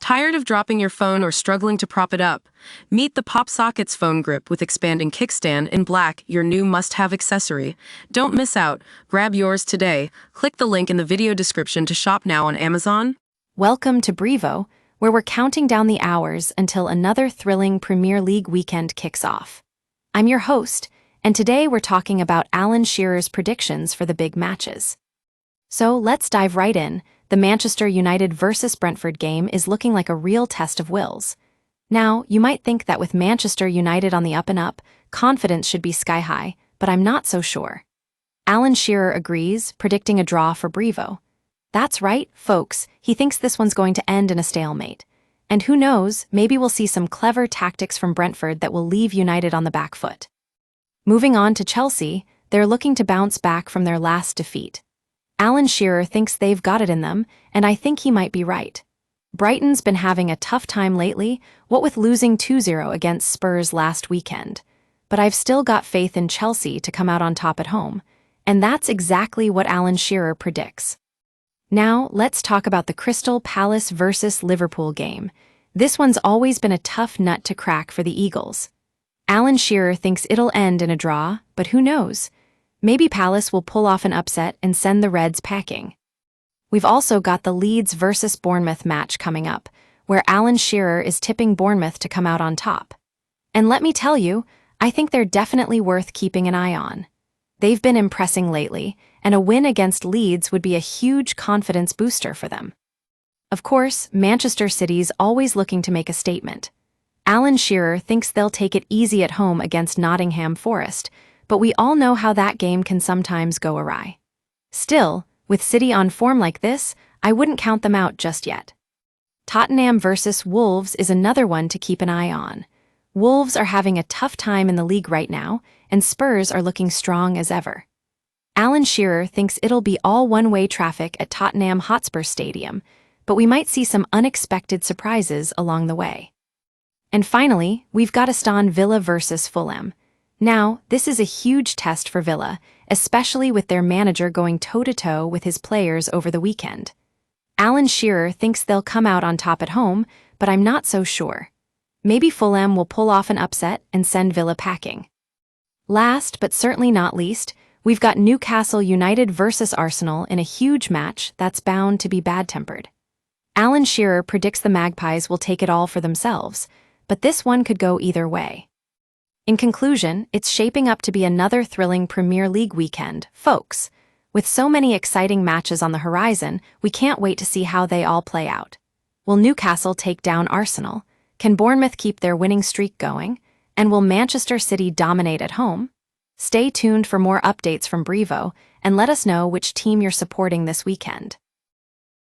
Tired of dropping your phone or struggling to prop it up? Meet the PopSockets phone grip with expanding kickstand in black, your new must-have accessory. Don't miss out. Grab yours today. Click the link in the video description to shop now on Amazon. Welcome to Brevo, where we're counting down the hours until another thrilling Premier League weekend kicks off. I'm your host, and today we're talking about Alan Shearer's predictions for the big matches. So let's dive right in. The Manchester United versus Brentford game is looking like a real test of wills. Now, you might think that with Manchester United on the up and up, confidence should be sky high, but I'm not so sure. Alan Shearer agrees, predicting a draw for Brevo. That's right, folks, he thinks this one's going to end in a stalemate. And who knows, maybe we'll see some clever tactics from Brentford that will leave United on the back foot. Moving on to Chelsea, they're looking to bounce back from their last defeat. Alan Shearer thinks they've got it in them, and I think he might be right. Brighton's been having a tough time lately, what with losing 2-0 against Spurs last weekend. But I've still got faith in Chelsea to come out on top at home, and that's exactly what Alan Shearer predicts. Now, let's talk about the Crystal Palace versus Liverpool game. This one's always been a tough nut to crack for the Eagles. Alan Shearer thinks it'll end in a draw, but who knows? Maybe Palace will pull off an upset and send the Reds packing. We've also got the Leeds versus Bournemouth match coming up, where Alan Shearer is tipping Bournemouth to come out on top. And let me tell you, I think they're definitely worth keeping an eye on. They've been impressing lately, and a win against Leeds would be a huge confidence booster for them. Of course, Manchester City's always looking to make a statement. Alan Shearer thinks they'll take it easy at home against Nottingham Forest, but we all know how that game can sometimes go awry. Still, with City on form like this, I wouldn't count them out just yet. Tottenham versus Wolves is another one to keep an eye on. Wolves are having a tough time in the league right now, and Spurs are looking strong as ever. Alan Shearer thinks it'll be all one-way traffic at Tottenham Hotspur Stadium, but we might see some unexpected surprises along the way. And finally, we've got Aston Villa versus Fulham. Now, this is a huge test for Villa, especially with their manager going toe-to-toe with his players over the weekend. Alan Shearer thinks they'll come out on top at home, but I'm not so sure. Maybe Fulham will pull off an upset and send Villa packing. Last, but certainly not least, we've got Newcastle United versus Arsenal in a huge match that's bound to be bad-tempered. Alan Shearer predicts the Magpies will take it all for themselves, but this one could go either way. In conclusion, it's shaping up to be another thrilling Premier League weekend, folks. With so many exciting matches on the horizon, we can't wait to see how they all play out. Will Newcastle take down Arsenal? Can Bournemouth keep their winning streak going? And will Manchester City dominate at home? Stay tuned for more updates from Brevo, and let us know which team you're supporting this weekend.